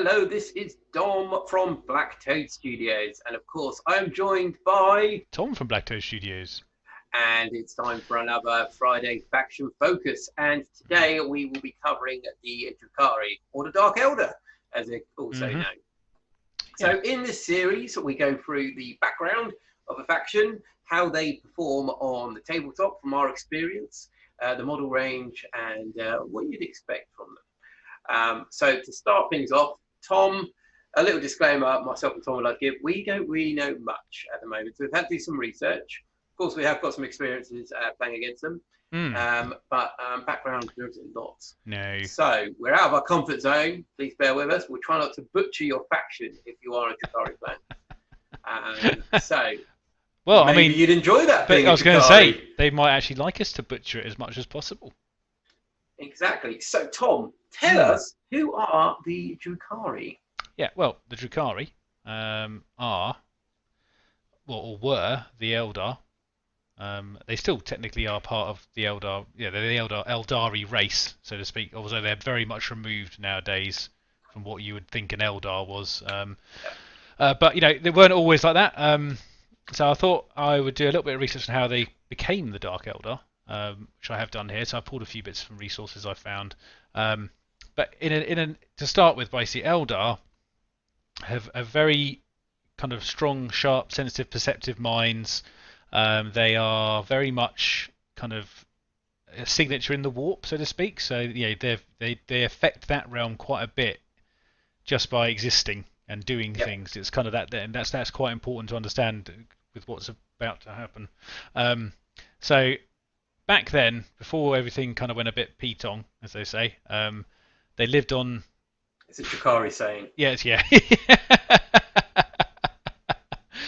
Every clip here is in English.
Hello, this is Dom from BlackToad Studios, and of course, I'm joined by Tom from BlackToad Studios. and it's time for another Friday Faction Focus. And today we will be covering the Drukhari, or the Dark Elder, as they're also known. So, in this series, we go through the background of a faction, how they perform on the tabletop from our experience, the model range, and what you'd expect from them. So to start things off, Tom, a little disclaimer, myself and Tom would like to give, we don't really know much at the moment. So we've had to do some research. Of course, we have got some experiences playing against them, but background there isn't lots. No. So we're out of our comfort zone. Please bear with us. We'll try not to butcher your faction if you are a Drukhari fan. Well, maybe I mean, you'd enjoy that. But I was going to say, they might actually like us to butcher it as much as possible. Exactly. So, Tom, tell us, who are the Drukhari? Yeah, well, the Drukhari are, or were, the Eldar. They still technically are part of the Eldar. Yeah, they're the Eldari race, so to speak. Although they're very much removed nowadays from what you would think an Eldar was. But you know, they weren't always like that. So I thought I would do a little bit of research on how they became the Dark Eldar. Which I have done here. So I pulled a few bits from resources I found. But to start with, basically, Eldar have a very kind of strong, sharp, sensitive, perceptive minds. They are very much kind of a signature in the warp, so to speak. So yeah, they affect that realm quite a bit just by existing and doing things. It's kind of that, and that's quite important to understand with what's about to happen. So back then, before everything kind of went a bit P-tong, as they say, they lived on... It's a Drukhari saying. Yes, yeah. It's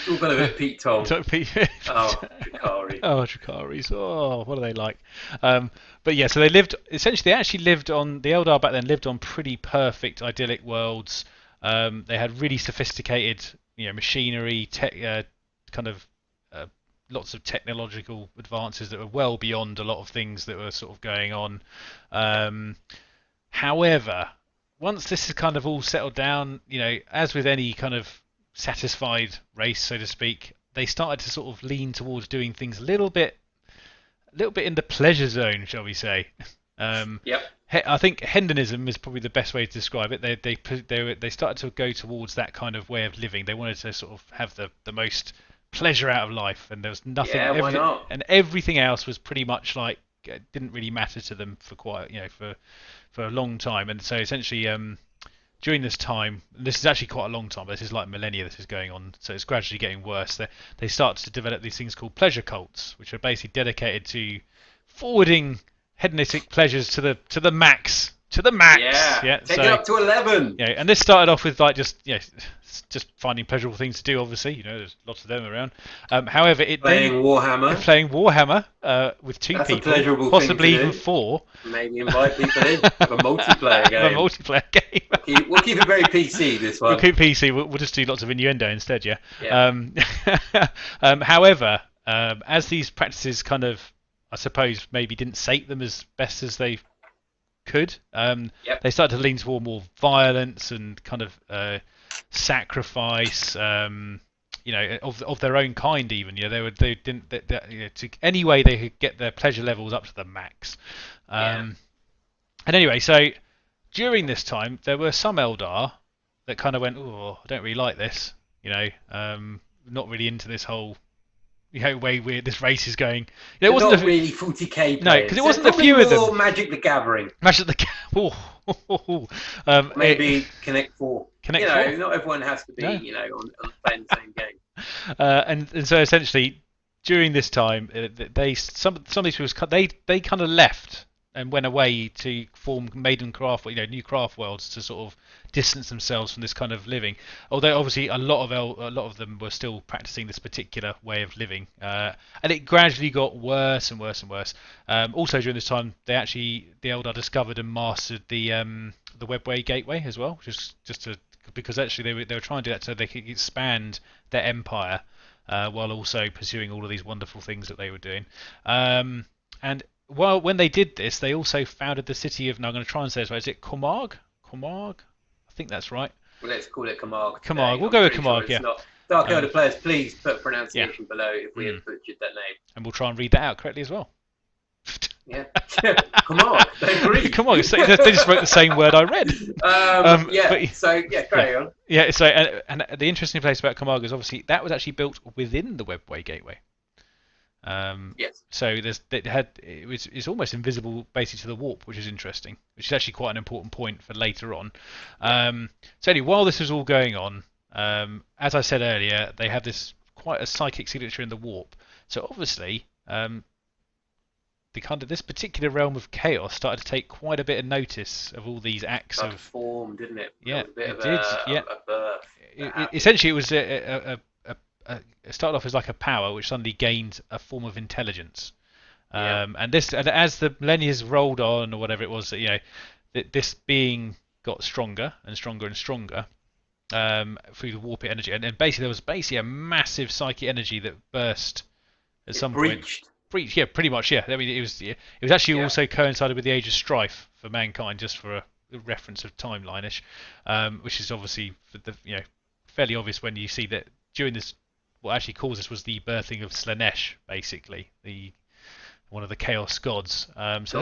all got a bit P-tong. Oh, Drukhari. Oh, Drukharis. Oh, what are they like? But yeah, so they lived... Essentially, they actually lived on... The Eldar back then lived on pretty perfect, idyllic worlds. They had really sophisticated, machinery, kind of... lots of technological advances that were well beyond a lot of things that were sort of going on. However, once this is kind of all settled down, as with any kind of satisfied race, so to speak, they started to sort of lean towards doing things a little bit in the pleasure zone, shall we say? I think hedonism is probably the best way to describe it. They started to go towards that kind of way of living. They wanted to sort of have the most pleasure out of life, and there was nothing. Why not? And everything else was pretty much like didn't really matter to them for quite for a long time. And so essentially, during this time, this is actually quite a long time. But this is like millennia. This is going on, so it's gradually getting worse. They start to develop these things called pleasure cults, which are basically dedicated to forwarding hedonistic pleasures to the max. To the max. Yeah. Take it up to 11. Yeah, and this started off with like just finding pleasurable things to do. Obviously, there's lots of them around. However, playing Warhammer with two people, possibly even four. Maybe invite people in. Have a multiplayer game. A multiplayer game. We'll keep it very PC. This one. We'll keep PC. We'll just do lots of innuendo instead. Yeah. However, as these practices kind of, I suppose, maybe didn't sate them as best as they could. They started to lean toward more violence and kind of sacrifice, of their own kind. Even any way they could get their pleasure levels up to the max. And anyway, so during this time, there were some Eldar that kind of went, "Oh, I don't really like this." Not really into this whole. Way this race is going. It wasn't not really 40k players. No, because it wasn't a few of them. Magic the Gathering. Magic the Gathering. Maybe Connect 4. Connect 4. Not everyone has to be, on playing the same game. And so essentially, during this time, some of these people they kind of left and went away to form maiden craft, new craft worlds to sort of distance themselves from this kind of living. Although obviously a lot of them were still practicing this particular way of living, and it gradually got worse and worse and worse. Also during this time, the Eldar discovered and mastered the webway gateway as well, because actually they were trying to do that so they could expand their empire while also pursuing all of these wonderful things that they were doing. And when they did this, they also founded the city of. Now I'm going to try and say this right. Is it Comarg? I think that's right. Let's call it Camargue. Camargue. We'll I'm go with pretty sure Camargue. it's yeah. not. Dark Elder players, please put pronunciation below if we have butchered that name. And we'll try and read that out correctly as well. Yeah. Camargue. They agree. Camargue. They just wrote the same word I read. Carry on. Yeah. So and the interesting place about Camargue is obviously that was actually built within the Webway gateway. Yes. So it's almost invisible basically to the warp, which is interesting, which is actually quite an important point for later on. So anyway, while this was all going on, as I said earlier, they have this quite a psychic signature in the warp. So obviously, this particular realm of chaos started to take quite a bit of notice of all these acts of form, didn't it? Yeah, it did. A birth. Essentially, it was it started off as like a power which suddenly gained a form of intelligence. And as the millennia rolled on, or whatever it was, this being got stronger and stronger and stronger through the warp energy, and basically there was a massive psychic energy that burst at some point. Breached, yeah, pretty much, yeah. I mean, it was actually also coincided with the Age of Strife for mankind, just for a reference of timeline-ish, which is obviously fairly obvious when you see that during this. What actually caused this was the birthing of Slanesh, basically, one of the Chaos gods. So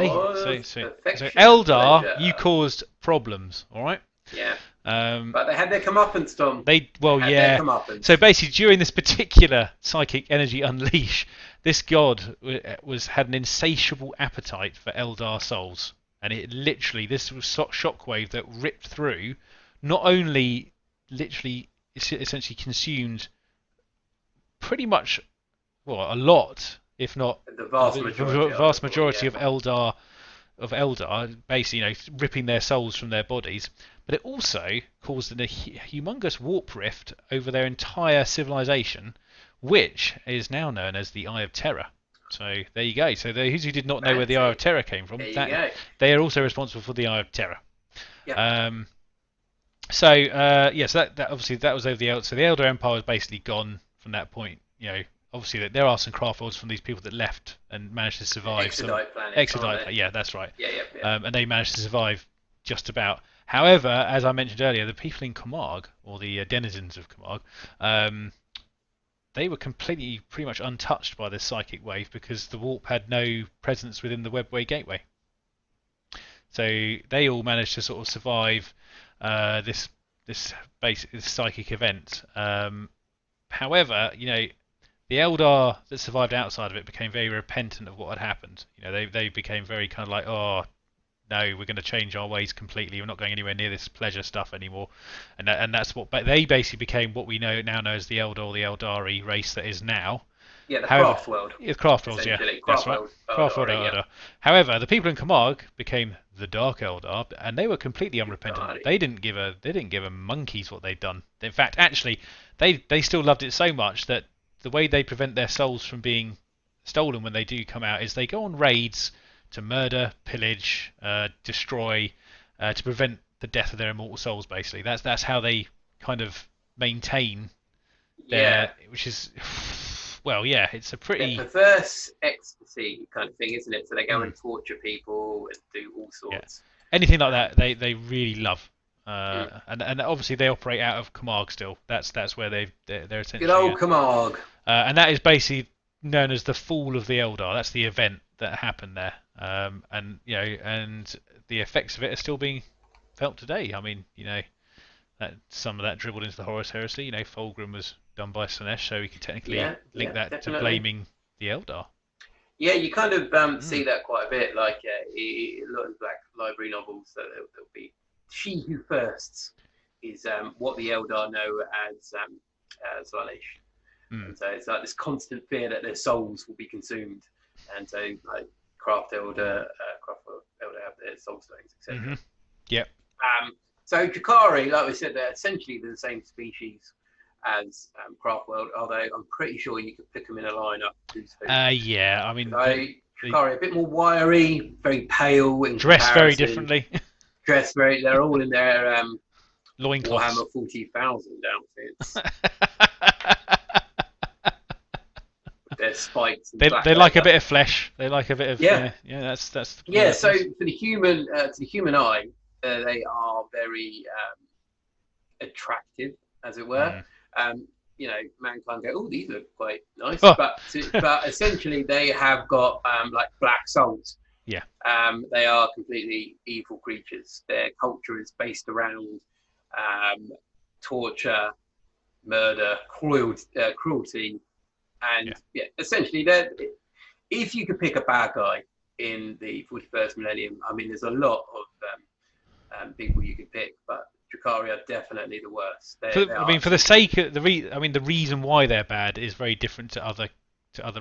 Eldar, you caused problems, all right? Yeah. But they had their comeuppance, Tom. So basically, during this particular psychic energy unleash, this god had an insatiable appetite for Eldar souls, and this was shockwave that ripped through, not only literally essentially consumed pretty much, a lot, if not the vast majority of Eldar, basically, ripping their souls from their bodies. But it also caused a humongous warp rift over their entire civilization, which is now known as the Eye of Terror. So there you go. So those who did not know where the Eye of Terror came from, they are also responsible for the Eye of Terror. Yeah. So that obviously that was over the Eldar. So the Eldar Empire was basically gone from that point. Obviously there are some craft worlds from these people that left and managed to survive. Exodite, yeah, that's right. Yeah. And they managed to survive just about. However, as I mentioned earlier, the people in Camargue, or the denizens of Camargue, they were pretty much untouched by this psychic wave because the warp had no presence within the Webway gateway. So they all managed to sort of survive this psychic event. However, the Eldar that survived outside of it became very repentant of what had happened. They became very kind of like, oh no, we're going to change our ways completely. We're not going anywhere near this pleasure stuff anymore. And that's what they basically became what we now know as the Eldar or the Eldari race that is now. Yeah, the craft world. Yeah, craft worlds, yeah. That's right. Craft world Eldar. Yeah. However, the people in Camargue became the Dark Eldar, and they were completely unrepentant. They didn't give a monkeys what they'd done. In fact, actually, they still loved it so much that the way they prevent their souls from being stolen when they do come out is they go on raids to murder, pillage, destroy, to prevent the death of their immortal souls. Basically, that's how they kind of maintain their, which is. Well, yeah, it's a pretty perverse ecstasy kind of thing, isn't it? So they go and torture people and do all sorts. Yeah. Anything like that, they really love. And obviously they operate out of Camargue still. That's where they're essentially. Good old Camargue. And that is basically known as the Fall of the Eldar. That's the event that happened there. And the effects of it are still being felt today. I mean, that some of that dribbled into the Horus Heresy. Fulgrim was done by Slanesh, so we can technically link that definitely. to blaming the Eldar. Yeah, you kind of see that quite a bit, like a lot of Black Library novels. So there'll be She Who Firsts is what the Eldar know as Slanesh. And so it's like this constant fear that their souls will be consumed, and so like Craft Elder have their soul stones, etc. Mm-hmm. Yep. So Drukhari, like we said, they're essentially the same species as Craftworld, although I'm pretty sure you could pick them in a lineup. Yeah, I mean, Drukhari a bit more wiry, very pale, dressed very differently. They're all in their loincloths. Warhammer 40,000 outfits. Their spikes. They like a bit of flesh. They like a bit of that's yeah. So for the human eye, they are very attractive, as it were. You know, mankind go, oh, these look quite nice, Oh. but essentially they have got like black souls. Yeah. They are completely evil creatures. Their culture is based around torture, murder, cruelty, and essentially, if you could pick a bad guy in the 41st millennium, I mean, there's a lot of people you could pick, but Drukhari are definitely the worst. For the sake of the reason why they're bad is very different to other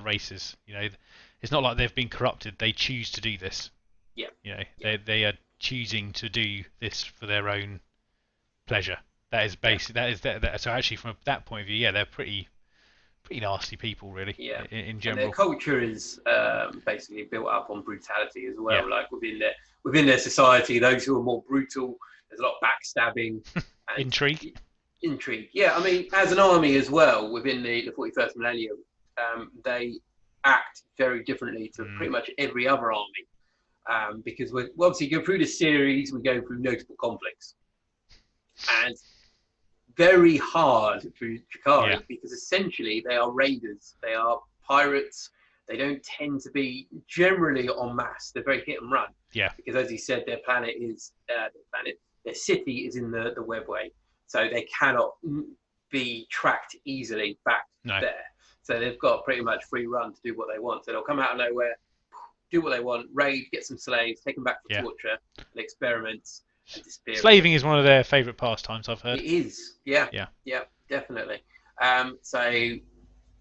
races. You know, it's not like they've been corrupted; they choose to do this. Yeah. You know, they are choosing to do this for their own pleasure. That is basic. Yeah. So actually, from that point of view, yeah, they're pretty nasty people, really. Yeah. In general, and their culture is basically built up on brutality as well. Yeah. Like within their society, those who are more brutal, there's a lot of backstabbing, and intrigue. Yeah, I mean, as an army as well, within the 41st millennium, they act very differently to pretty much every other army, because we obviously go through the series, we go through notable conflicts, and very hard through Drukhari, because essentially they are raiders, they are pirates. They don't tend to be generally en masse. They're very hit and run. Yeah. Because as you said, their planet is their city is in the webway, so they cannot be tracked easily back there. So they've got pretty much free run to do what they want. So they'll come out of nowhere, do what they want, raid, get some slaves, take them back for torture and experiments. Slaving is one of their favourite pastimes, I've heard. It is, yeah, definitely. So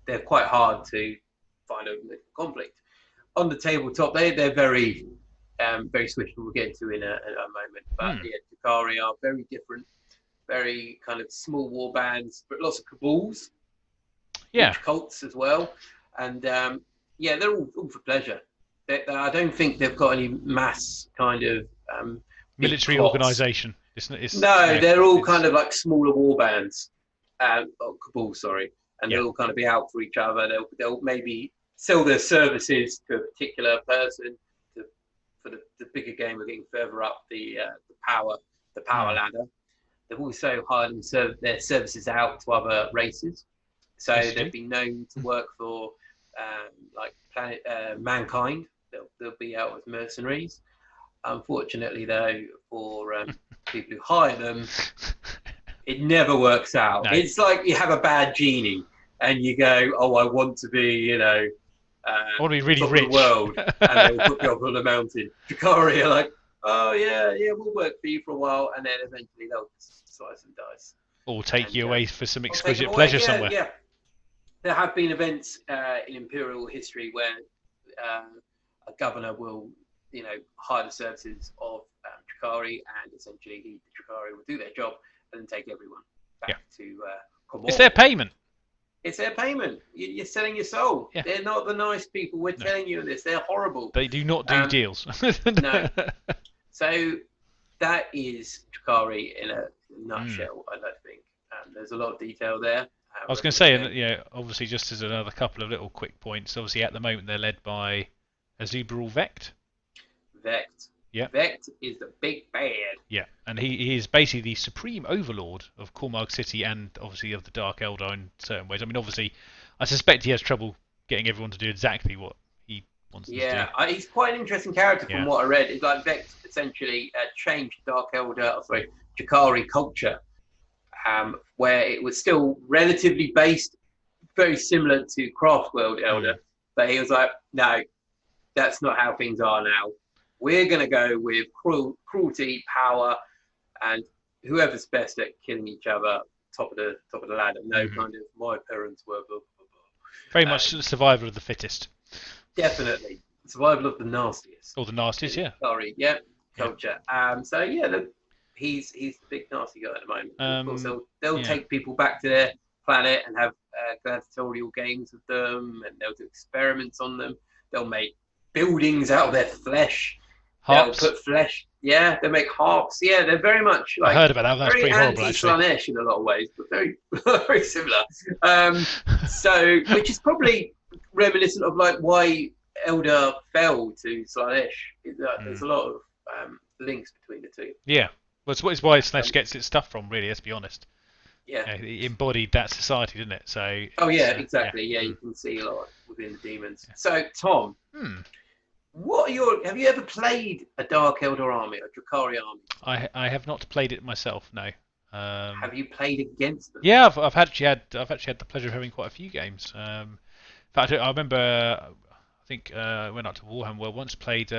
they're quite hard to find a conflict. On the tabletop, they're very switched. We'll get into in a moment. But Drukhari are very different, very kind of small war bands, but lots of cabals, witch cults as well, and they're all for pleasure. I don't think they've got any mass kind of military organisation. They're all kind of like smaller war bands, cabals, sorry, and they'll all kind of be out for each other. They'll maybe sell their services to a particular person for the bigger game of getting further up the power ladder. They've also hired their services out to other races, so they've been known to work for like mankind. They'll be out as mercenaries. Unfortunately, though, for people who hire them, it never works out. No. It's like you have a bad genie, and you go, "Oh, I want to be, I want to be really top rich." Of the world, and they'll put you up on the mountain. Drukhari are like, "Oh yeah, we'll work for you for a while," and then eventually they'll slice and dice, or take you away for some exquisite pleasure somewhere. Yeah, there have been events in Imperial history where a governor will, hire the services of Drukhari, and essentially the Drukhari will do their job and then take everyone back to Comor. It's their payment. It's their payment. You're selling your soul. Yeah. They're not the nice people. We're telling you this. They're horrible. They do not do deals. No. So that is Drukhari in a nutshell, I don't think. There's a lot of detail there. I was going to say, obviously, just as another couple of little quick points, obviously at the moment they're led by a Zuberal Vect. Vect. Yeah. Vect is the big bad. Yeah, and he is basically the supreme overlord of Cormag City and obviously of the Dark Eldar in certain ways. I mean, obviously, I suspect he has trouble getting everyone to do exactly what he wants them to do. Yeah, he's quite an interesting character from what I read. It's like Vect essentially changed Drukhari culture, where it was still relatively based, very similar to Craftworld Eldar, but he was like, no, that's not how things are now. We're going to go with cruelty, power, and whoever's best at killing each other, top of the ladder. No kind of my parents were blah, blah, blah. Very much survival of the fittest. Definitely survival of the nastiest. Or the nastiest, yeah. Sorry, culture. Look, he's the big nasty guy at the moment. Of course, they'll take people back to their planet and have gladiatorial games with them, and they'll do experiments on them. They'll make buildings out of their flesh. Harps. They'll put flesh. Yeah, they make harps. Yeah, they're very much like. I heard about that. That's pretty horrible, actually. Very anti-Slaanesh in a lot of ways, but very, very similar. Which is probably reminiscent of like why Eldar fell to Slaanesh. There's a lot of links between the two. Yeah, well, it's why Slaanesh gets its stuff from. Really, let's be honest. Yeah. It embodied that society, didn't it? So. Oh yeah, Yeah. exactly. Yeah, you can see a lot within the demons. Yeah. So Tom, Hmm. have you ever played a Dark Eldar army, a Drukhari army? I have not played it myself. No. Have you played against them? Yeah, I've actually had the pleasure of having quite a few games. In fact, I remember I think I went out to Warhammer World once, played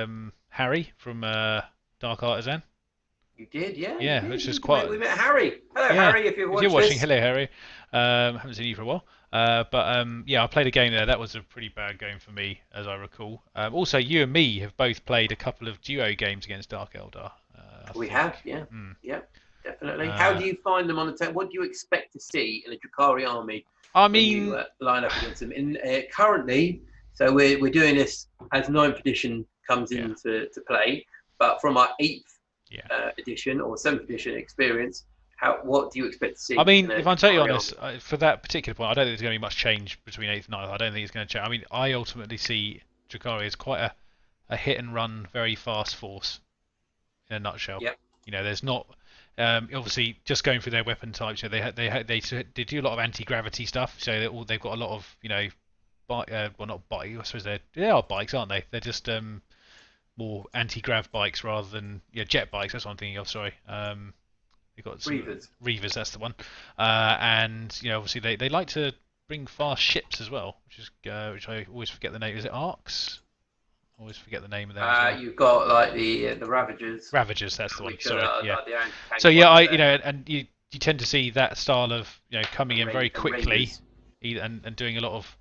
Harry from Dark Artisan. You did, yeah, you Yeah, did. which is We quite. met Harry. Hello, Yeah, Harry, if you if you're watch watching, this. hello Harry. Haven't seen you for a while. But yeah, I played a game there. That was a pretty bad game for me, as I recall. Also, you and me have both played a couple of duo games against Dark Eldar. I We think. have, yeah, Mm. yeah, definitely. How Uh, do you find them on the table? What do you expect to see in a Drukhari army I when you mean, line up against them? In currently, so we're doing this as ninth edition comes yeah, into to play, but from our eighth yeah. edition or seventh edition experience, what do you expect to I see mean, in a if I'm totally Drukhari honest, army? for that particular point, I don't think there's going to be much change between 8th and 9th. I don't think it's going to change. I mean, I ultimately see Drukhari as quite a hit and run, very fast force in a nutshell. Yep. There's not obviously just going through their weapon types. They do a lot of anti-gravity stuff, so they've got a lot of well, not bikes. I suppose they are bikes, aren't they? They're just more anti-grav bikes rather than jet bikes. That's what I'm thinking of. Sorry. They've got some Reavers. Reavers, that's the one. And obviously they like to bring fast ships as well, which I always forget the name. Is it Arcs? I always forget the name of them as well. You've got like the Ravagers, Ravagers, that's the one. which Sorry, are yeah. like the anti-tank So yeah, ones there, and you tend to see that style of coming in very and quickly, Raiders. and doing a lot of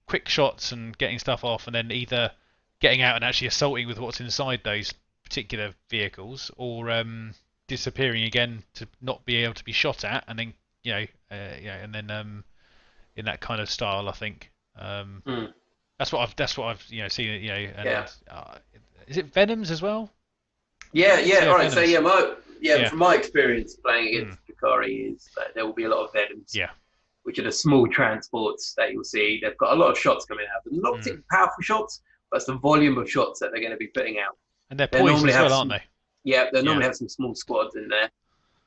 quick shots and getting stuff off, and then either getting out and actually assaulting with what's inside those particular vehicles, or disappearing again to not be able to be shot at, and then and then in that kind of style, I think Mm. that's what I've seen. And Yeah. is it Venoms as well? Yeah, yeah. Yeah, All right. So Venoms. Yeah. from my experience playing Mm. against Drukhari is that there will be a lot of Venoms, Yeah. which are the small transports that you'll see. They've got a lot of shots coming out. They're not particularly powerful shots, but it's the volume of shots that they're going to be putting out. And they're They poised normally as have well, some, aren't they? yeah, they normally Yeah. have some small squads in there,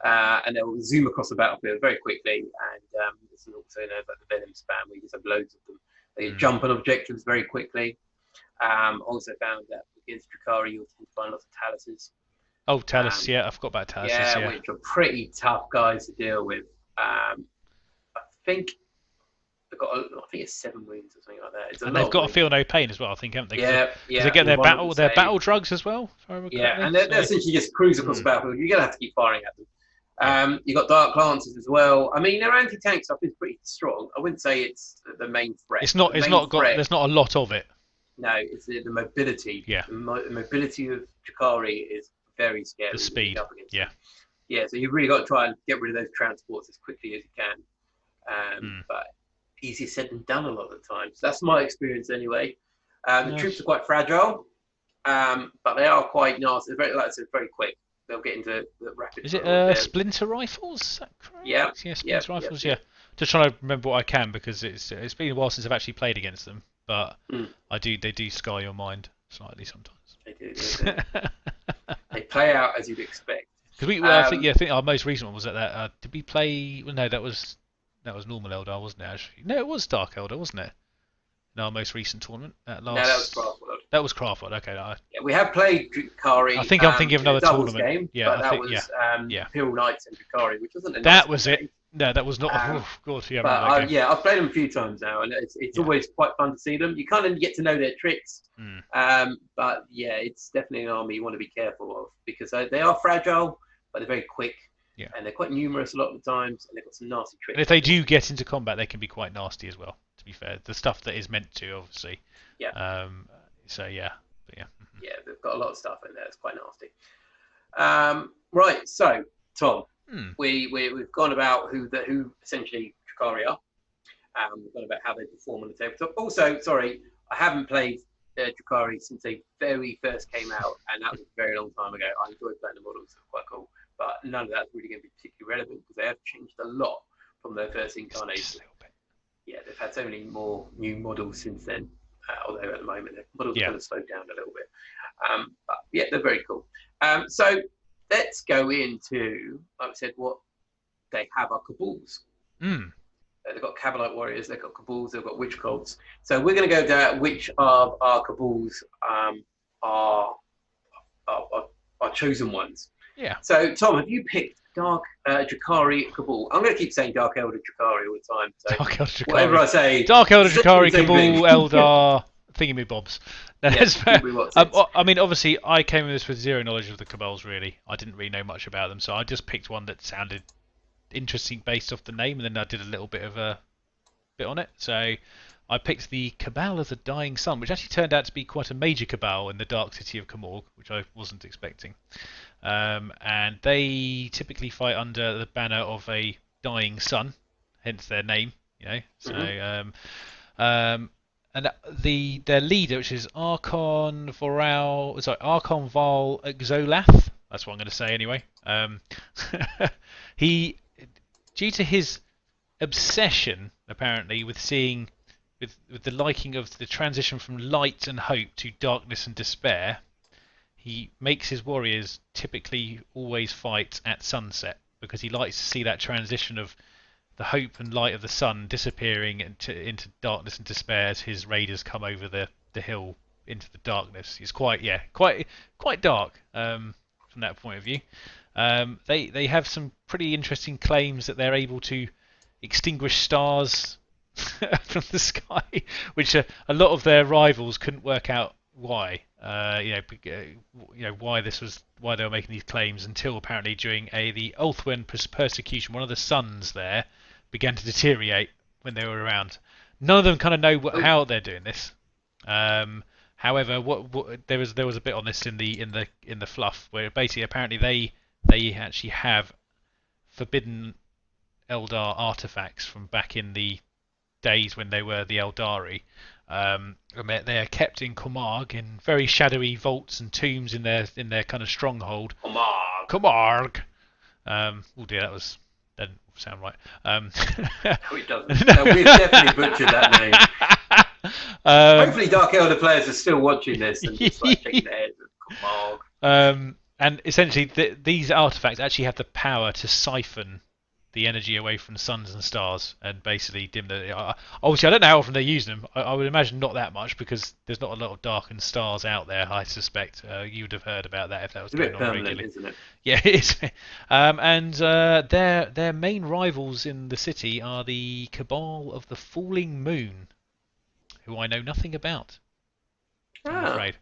and they'll zoom across the battlefield very quickly. And this is also known as the Venom spam, where you just have loads of them. They jump on objectives very quickly. Also found that against Drukhari, you'll tend to find lots of Taluses. Oh, Talus, yeah, I forgot about Talus. Yeah, which are pretty tough guys to deal with. I think they've got, I think it's 7 wounds or something like that. It's a and lot they've of got to wounds. feel no pain as well, I think, haven't they? Yeah, Because they get their battle drugs as well, if I remember yeah, correctly. and they're essentially just cruise across the battlefield. You're gonna have to keep firing at them. You've got Dark Lancers as well. I mean, their anti-tank stuff is pretty strong. I wouldn't say it's the main threat. It's not. There's not a lot of it. No, it's the mobility. Yeah. The mobility of Drukhari is very scary. The speed. Yeah. Yeah, so you've really got to try and get rid of those transports as quickly as you can. But easier said than done a lot of the time. So that's my experience anyway. The troops are quite fragile, but they are quite nasty. They're very, like I said, very quick. They'll get into the rapid. Is it Splinter Rifles? Is that correct? Yeah. Yeah, Splinter Rifles. Yeah. Just trying to remember what I can, because it's been a while since I've actually played against them, but they do scar your mind slightly sometimes. They do. They play out as you'd expect. Because I think our most recent one was at that. Did we play? Well, no, that was normal Eldar, wasn't it? Actually, no, it was Dark Eldar, wasn't it? In our most recent tournament. No, that was Craftworld. That was Craftworld. Okay, yeah, we have played Drukhari. I think I'm thinking of another tournament game. Yeah, but that was Peel Knights and Drukhari, which wasn't. That was it. No, that was not. Oh God, yeah. But I've played them a few times now, and it's always quite fun to see them. You kind of get to know their tricks. But yeah, it's definitely an army you want to be careful of, because they are fragile, but they're very quick. Yeah. And they're quite numerous a lot of the times, and they've got some nasty tricks. And if they do get into combat, they can be quite nasty as well. To be fair, the stuff that is meant to, obviously. Yeah. So yeah. But yeah. Yeah, they've got a lot of stuff in there. It's quite nasty. Right. So Tom. We've gone about who essentially Drukhari are. We've gone about how they perform on the tabletop. Also, sorry, I haven't played Drukhari since they very first came out, and that was a very long time ago. I enjoyed playing the models; they're quite cool, but none of that's really going to be particularly relevant because they have changed a lot from their first incarnation. Just a little bit. Yeah, they've had so many more new models since then. Although at the moment the models kind of slowed down a little bit. But yeah, they're very cool. So let's go into, like I said, what they have are Cabals. Mm. They've got Cabalite warriors, they've got Cabals, they've got witch cults. So we're going to go down which of our Cabals are chosen ones. Yeah. So Tom, have you picked Dark Drukhari Cabal? I'm going to keep saying Dark Elder Drukhari all the time. So Dark Elder Drukhari. whatever I say, Dark Elder Drukhari, same Cabal, thing. Eldar, thingamybobs. No, Yeah, that's fair. what's I mean, obviously, I came in this with zero knowledge of the Cabals, really. I didn't really know much about them, so I just picked one that sounded interesting based off the name, and then I did a little bit of a bit on it. So I picked the Cabal of the Dying Sun, which actually turned out to be quite a major cabal in the Dark City of Camorg, which I wasn't expecting. And they typically fight under the banner of a dying sun, hence their name. You know, so and their leader, which is Archon Val Exolath. That's what I'm going to say anyway. He, due to his obsession apparently with seeing, with the liking of the transition from light and hope to darkness and despair, he makes his warriors typically always fight at sunset because he likes to see that transition of the hope and light of the sun disappearing into darkness and despair as his raiders come over the hill into the darkness. It's quite dark from that point of view. They have some pretty interesting claims that they're able to extinguish stars from the sky, which a lot of their rivals couldn't work out why. Why they were making these claims until apparently during the Ulthwen persecution, one of the sons there began to deteriorate when they were around. None of them kind of know how they're doing this. However, there was a bit on this in the fluff where basically apparently they actually have forbidden Eldar artifacts from back in the days when they were the Eldari. They are kept in Camargue in very shadowy vaults and tombs in their kind of stronghold. Camargue. Oh dear, that didn't sound right. No, it doesn't. No, we've definitely butchered that name. Hopefully, Dark Elder players are still watching this and just like shaking their heads at Camargue. And essentially, these artifacts actually have the power to siphon the energy away from suns and stars and basically dim the. Obviously, I don't know how often they're using them. I would imagine not that much because there's not a lot of darkened stars out there. I suspect you would have heard about that if that was going on regularly. Isn't it? Yeah, it is. And their main rivals in the city are the Cabal of the Falling Moon, who I know nothing about. I'm afraid.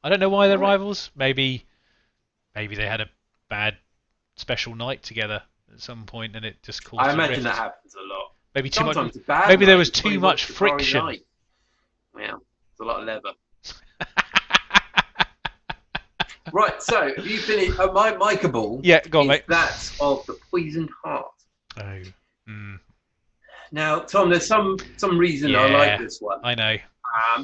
I don't know why they're rivals. Maybe they had a bad special night together at some point, and it just caused. I imagine that happens a lot. Maybe too much. Maybe there was too much friction. Yeah, it's a lot of leather. Right, so have you finished? My Cabal. Yeah, go on, mate. That of the Poisoned Heart. Oh. Mm. Now, Tom, there's some reason I like this one. I know.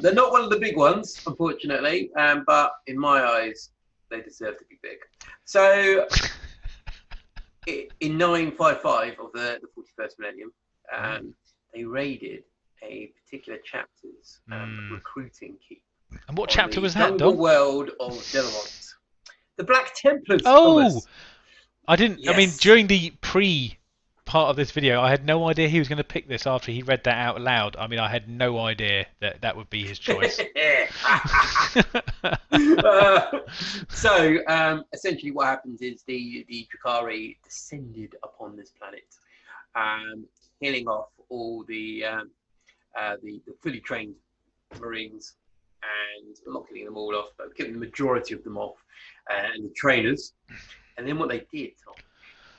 They're not one of the big ones, unfortunately, but in my eyes, they deserve to be big. So. In 955 of the 41st millennium, they raided a particular chapter's recruiting keep. And what chapter was that, Dom? The world of Delamont. The Black Templars. Oh! I didn't. Yes. I mean, during the part of this video, I had no idea he was going to pick this after he read that out loud. I mean, I had no idea that would be his choice. So essentially what happens is the Drukhari descended upon this planet, killing off all the fully trained Marines and not killing them all off, but killing the majority of them off, and the trainers. And then what they did, Tom,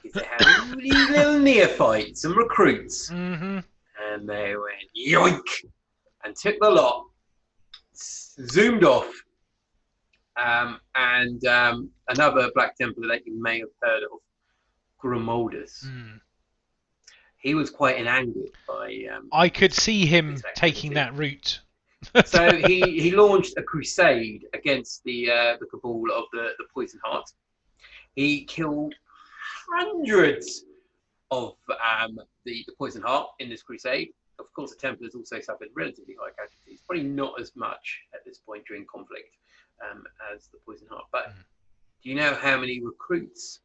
is they had little neophytes and recruits, and they went yoink and took the lot, zoomed off, and another Black Templar that you may have heard of, Grimoldus. He was quite angered by. I could see him taking that route. So he launched a crusade against the Cabal of the Poisoned Heart. He killed hundreds of the Poisoned Heart in this crusade. Of course, the Templars also suffered relatively high casualties, probably not as much at this point during conflict as the Poisoned Heart. But do you know how many recruits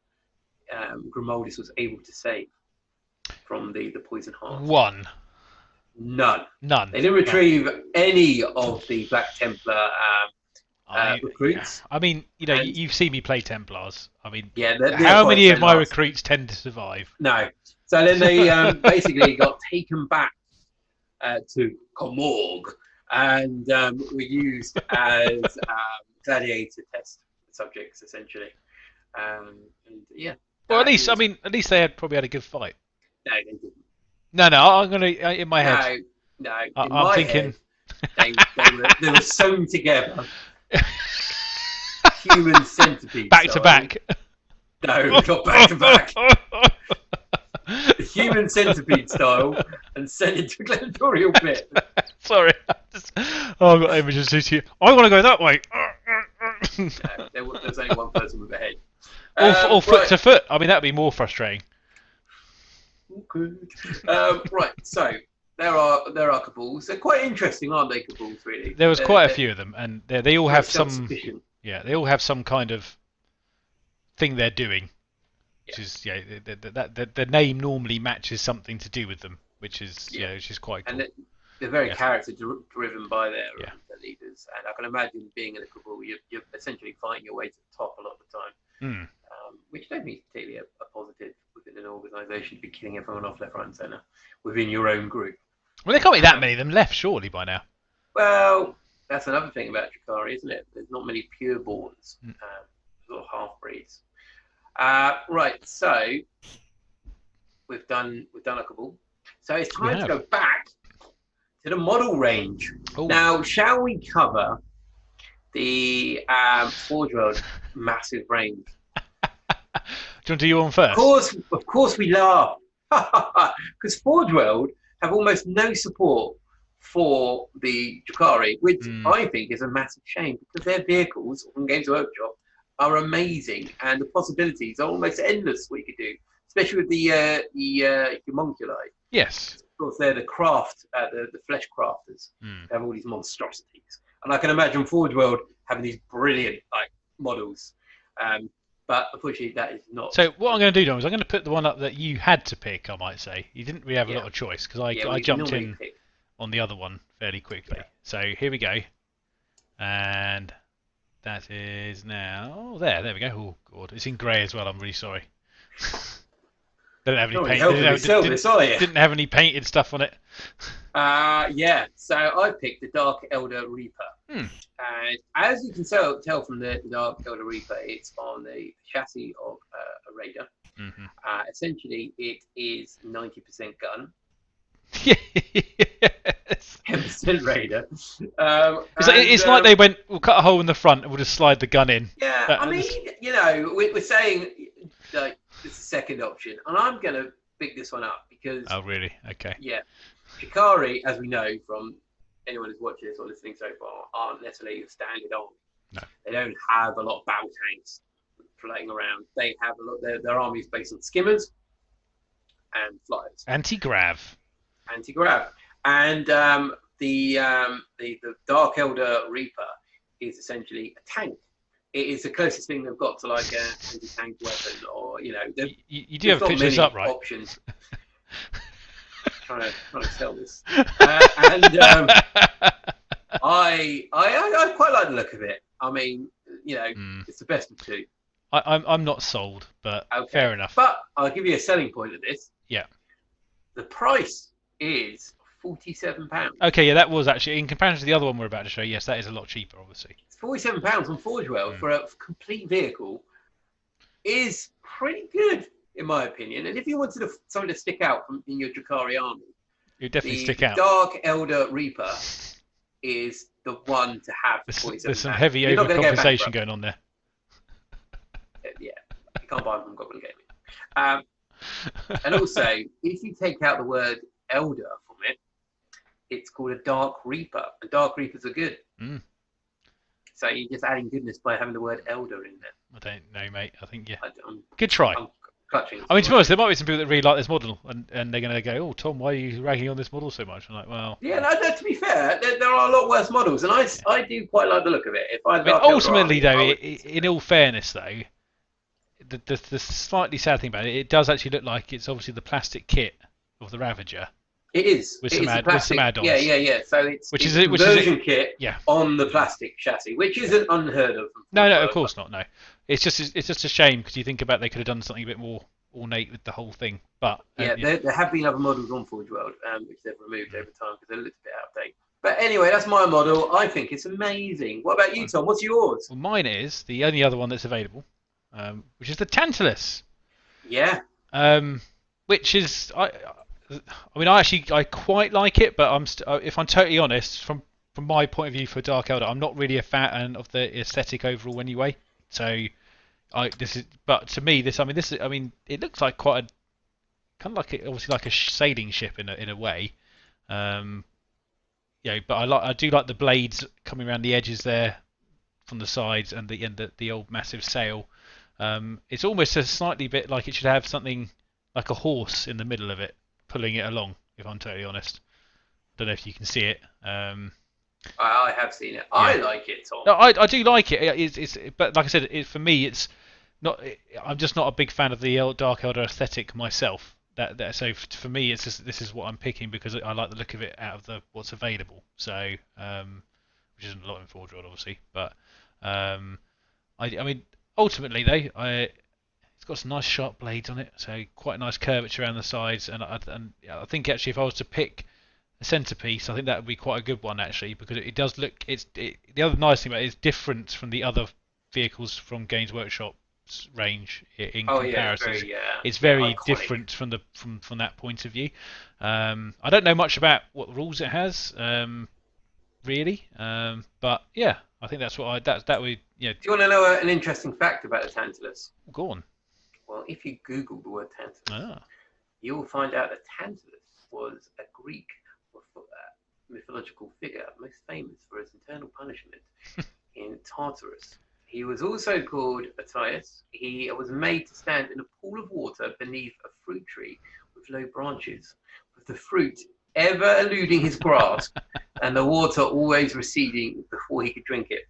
Grimoldus was able to save? from the Poison Heart? One. None. None. They didn't retrieve any of the Black Templar recruits. I mean, And- you've seen me play Templars. I mean, they're how quite many of my last. recruits tend to survive? No. So then they basically got taken back to Comorg and were used as gladiator test subjects, essentially. And yeah. Well, at least they probably had a good fight. No, they didn't. No, I'm gonna in my head. No. I'm thinking head, they were sewn together. Human centipede. Back to back. No, not back to back. Human centipede style, and sent into a gladiatorial pit. Sorry, I've got images of you. I want to go that way. No, there's only one person with a head. Or foot to foot. I mean, that'd be more frustrating. Good. Right, so there are cabals. They're quite interesting, aren't they? Cabals, really. There was quite a few of them, and they all have some. Yeah, they all have some kind of thing they're doing, which is the name normally matches something to do with them, which is which is quite cool. And they're very character driven by their leaders, and I can imagine being in a cabal, you're essentially fighting your way to the top a lot of the time, which don't mean particularly a positive within an organisation to be killing everyone off left, right, and centre within your own group. Well, there can't be that many of them left, surely, by now. Well, that's another thing about Drukhari, isn't it? There's not many pureborns, sort of half-breeds. Right, so we've done a cabal. So it's time to go back to the model range. Ooh. Now, shall we cover the Forge World massive range? Do you want to do your one first? Of course we laugh. Because Forge World have almost no support for the Drukhari, which I think is a massive shame, because their vehicles from Games Workshop are amazing, and the possibilities are almost endless what you could do, especially with the homunculi. Yes. Of course, they're the flesh crafters. They have all these monstrosities, and I can imagine Forge World having these brilliant models. But unfortunately, that is not. So what I'm going to do, Dom, is I'm going to put the one up that you had to pick, I might say. You didn't really have a lot of choice, because I jumped in on the other one fairly quickly. Yeah. So here we go. And that is now... There we go. Oh, God. It's in grey as well. I'm really sorry. They don't have any paint. Didn't have any painted stuff on it. Yeah, so I picked the Dark Eldar Reaper. And as you can tell from the Dark Eldar Reaper, it's on the chassis of a Raider. Essentially, it is 90% gun. Yes. 10% Raider. It's like they went, we'll cut a hole in the front and we'll just slide the gun in. Yeah, I mean, we're saying like it's the second option, and I'm going to pick this one up because... Oh, really? Okay. Yeah. Drukhari, as we know from anyone who's watching this or listening so far, aren't necessarily a standard army. No. They don't have a lot of battle tanks floating around. They have a lot. Their army is based on skimmers and flyers. Anti-grav. And the Dark Eldar Reaper is essentially a tank. It is the closest thing they've got to like an anti-tank weapon, or you do have to pitch this up, right? Options. trying to sell this, and I quite like the look of it. I mean, it's the best of two. I'm not sold, but fair enough. But I'll give you a selling point of this. Yeah. The price is £47. Okay, yeah, that was actually, in comparison to the other one we're about to show, yes, that is a lot cheaper, obviously. It's £47 on Forge World for a complete vehicle is pretty good, in my opinion. And if you wanted something to stick out in your Drukhari army, you'd definitely stick out. Dark Eldar Reaper is the one to have. There's some heavy overcompensation going on there. Yeah, you can't buy them from Goblin Gaming. And also, if you take out the word Elder from it, it's called a Dark Reaper, and Dark Reapers are good. So you're just adding goodness by having the word Elder in there. I don't know, mate. I think, yeah. Good try. I'm clutching. I mean, to be honest, there might be some people that really like this model, and they're going to go, "Oh, Tom, why are you ragging on this model so much?" I'm like, well... Yeah, no, to be fair, there are a lot worse models, and I do quite like the look of it. Ultimately, though, in all fairness, though, the slightly sad thing about it, it does actually look like it's obviously the plastic kit of the Ravager It is. with It some is the with some plastic. add-ons. Yeah. So it's Which it's is a it? Which is it? conversion kit Yeah. on the plastic chassis, which isn't unheard of. No, of course not. No, it's just a shame because you think about they could have done something a bit more ornate with the whole thing. But Yeah, there have been other models on Forge World, which they've removed over time because they're a little bit out of date. But anyway, that's my model. I think it's amazing. What about you, Tom? What's yours? Well, mine is the only other one that's available, which is the Tantalus. Yeah. Which is I mean I quite like it, but if I'm totally honest, from my point of view for Dark Elder, I'm not really a fan of the aesthetic overall anyway. So but to me it looks like quite a kind of like obviously like a sailing ship in a way. But I do like the blades coming around the edges there from the sides and the old massive sail. It's almost a slightly bit like it should have something like a horse in the middle of it pulling it along. If I'm totally honest, don't know if you can see it. I have seen it. I like it, Tom. No, I do like it. But like I said, for me, it's not. I'm just not a big fan of the Dark Elder aesthetic myself. So for me, this is what I'm picking because I like the look of it out of what's available. So which isn't a lot in Forge World, obviously, but I mean ultimately though, it's got some nice sharp blades on it, so quite a nice curvature around the sides, and I think actually if I was to pick a centerpiece, I think that would be quite a good one actually because it does look. The other nice thing about it is different from the other vehicles from Games Workshop's range in comparison. It's very iconic. Different from that point of view. I don't know much about what rules it has, really, but yeah, I think that's what that would. Do you want to know an interesting fact about the Tantalus? Go on. Well, if you Google the word Tantalus, you will find out that Tantalus was a Greek mythological figure most famous for his eternal punishment in Tartarus. He was also called Attius. He was made to stand in a pool of water beneath a fruit tree with low branches, with the fruit ever eluding his grasp and the water always receding before he could drink it.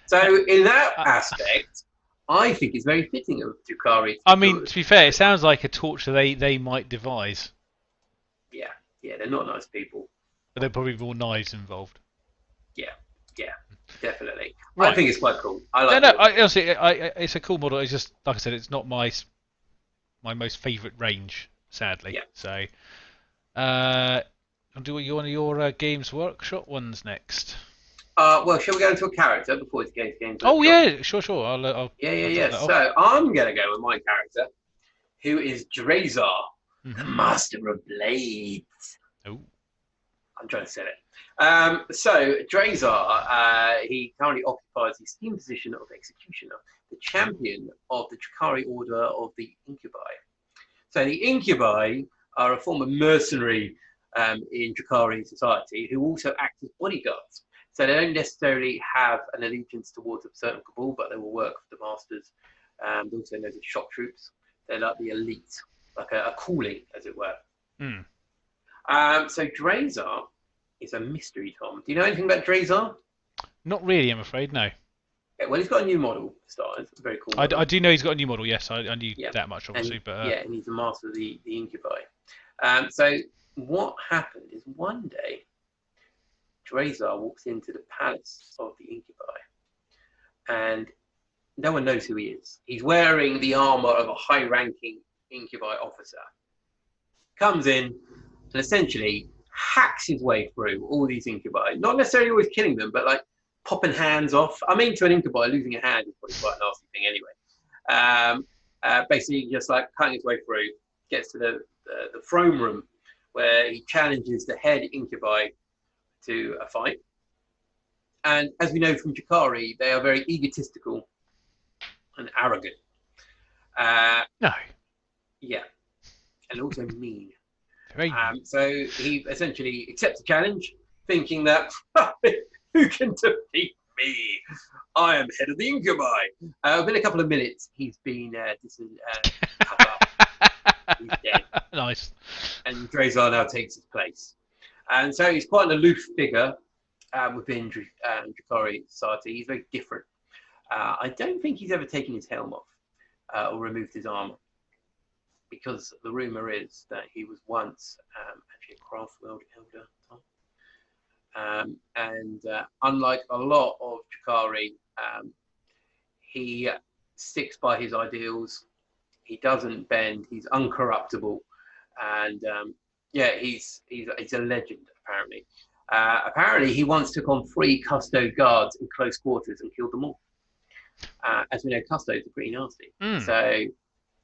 So in that aspect, I think it's very fitting of Drukhari. I mean, to be fair, it sounds like a torture they might devise. Yeah, they're not nice people. But there are probably more knives involved. Yeah, definitely. Right. I think it's quite cool. I like it. It's a cool model. It's just, like I said, it's not my most favourite range, sadly. Yeah. So, I'll do one of your Games Workshop ones next. Well, shall we go into a character before we get into Games Workshop? Oh, yeah, sure. I'll Yeah. So, I'm going to go with my character, who is Drazar, the Master of Blades. Oh. I'm trying to sell it. So Drazar, he currently occupies the esteemed position of Executioner, the champion of the Drukhari Order of the Incubi. So the Incubi are a form of mercenary in Drukhari society who also act as bodyguards. So they don't necessarily have an allegiance towards a certain cabal, but they will work for the masters. They're also known as shock troops. They're like the elite, like a calling, as it were. So Drazar is a mystery, Tom. Do you know anything about Drazar? Not really, I'm afraid, no. Okay, well, he's got a new model to start. It's a very cool model. I do know he's got a new model, yes. I knew that much, obviously. And he's the master of the Incubi. So what happened is one day, Drazar walks into the palace of the Incubi, and no one knows who he is. He's wearing the armor of a high-ranking Incubi officer. Comes in and essentially hacks his way through all these Incubi. Not necessarily always killing them, but like popping hands off. I mean, to an Incubi, losing a hand is probably quite a nasty thing anyway. Basically, just like cutting his way through, gets to the throne room where he challenges the head Incubi to a fight. And as we know from Drukhari, they are very egotistical and arrogant. No. Yeah. And also mean. Very So he essentially accepts the challenge, thinking that, who can defeat me? I am head of the Incubi. Within a couple of minutes, he's been cut up. He's dead. Nice. And Drazar now takes his place. And so he's quite an aloof figure within Drukhari society. He's very different. I don't think he's ever taken his helm off. or removed his armor, because the rumor is that he was once actually a craft world elder. And unlike a lot of Drukhari, he sticks by his ideals. He doesn't bend. He's uncorruptible, and he's a legend apparently. Apparently, he once took on 3 custode guards in close quarters and killed them all. As we know, custodes are pretty nasty. So,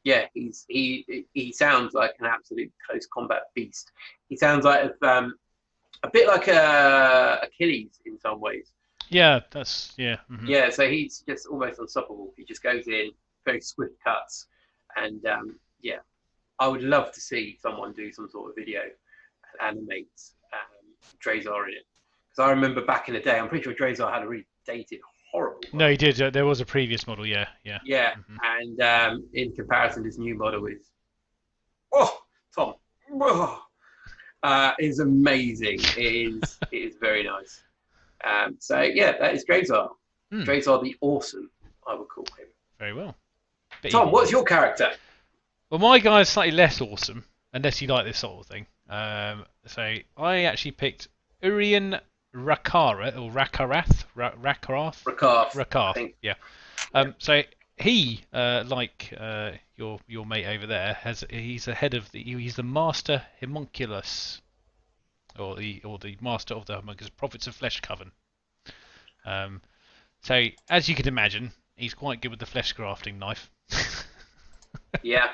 yeah, he sounds like an absolute close combat beast. He sounds like a bit like Achilles in some ways. Yeah, that's yeah. Mm-hmm. Yeah, so he's just almost unstoppable. He just goes in, very swift cuts, and I would love to see someone do some sort of video and animate Drazar in it, because I remember back in the day, I'm pretty sure Drazar had a really dated, horrible model. No, he did. There was a previous model, yeah. Mm-hmm. And in comparison, this new model is, Tom, is amazing. It is very nice. So yeah, that is Drazar. Drazar the Awesome, I would call him. Very well. Tom, what's your character? Well, my guy is slightly less awesome, unless you like this sort of thing. So I actually picked Urian Rakara or Rakarath. Rakarth. Yeah. So he, like your mate over there, he's the head of he's the Master Homunculus, or the Master of the Homunculus, Prophets of Flesh Coven. So as you can imagine, he's quite good with the flesh grafting knife. Yeah.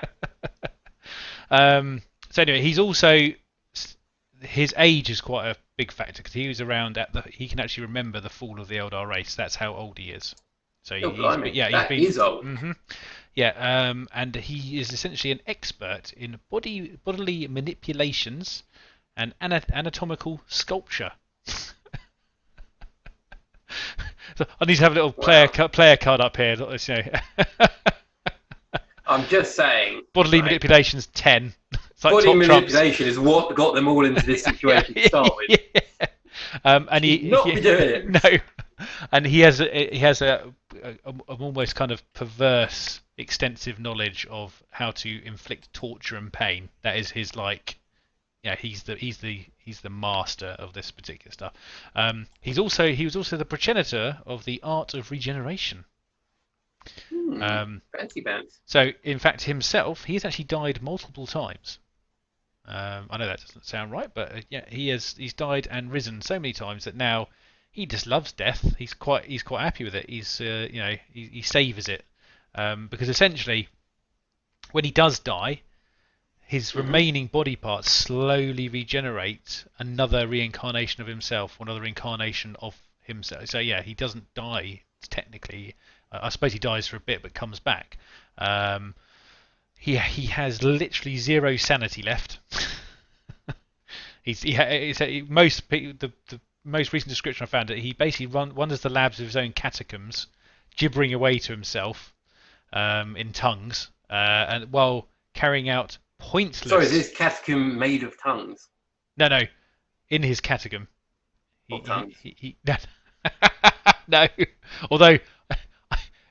So anyway, he's also, his age is quite a big factor, because he was around he can actually remember the fall of the Eldar race. That's how old he is. So he's he's old. Mm-hmm. Yeah, and he is essentially an expert in bodily manipulations and anatomical sculpture. So I need to have a little player card up here. You know. I'm just saying. Bodily manipulations 10. It's like bodily trumps. manipulation is what got them all into this situation to start with. Yeah. And he not be doing it. No, and he has a almost kind of perverse, extensive knowledge of how to inflict torture and pain. That is his he's the master of this particular stuff. He was also the progenitor of the art of regeneration. Fancy pants. So, in fact, himself, he's actually died multiple times. I know that doesn't sound right, but he's died and risen so many times that now he just loves death. He's quite happy with it. He savors it, because essentially, when he does die, his remaining body parts slowly regenerate another reincarnation of himself, or another incarnation of himself. So yeah, he doesn't die technically. I suppose he dies for a bit, but comes back. He has literally 0 sanity left. The most recent description I found, that he basically wanders the labs of his own catacombs, gibbering away to himself in tongues, and while carrying out pointless. Sorry, is this catacomb made of tongues? No, in his catacomb. Tongues? No, although.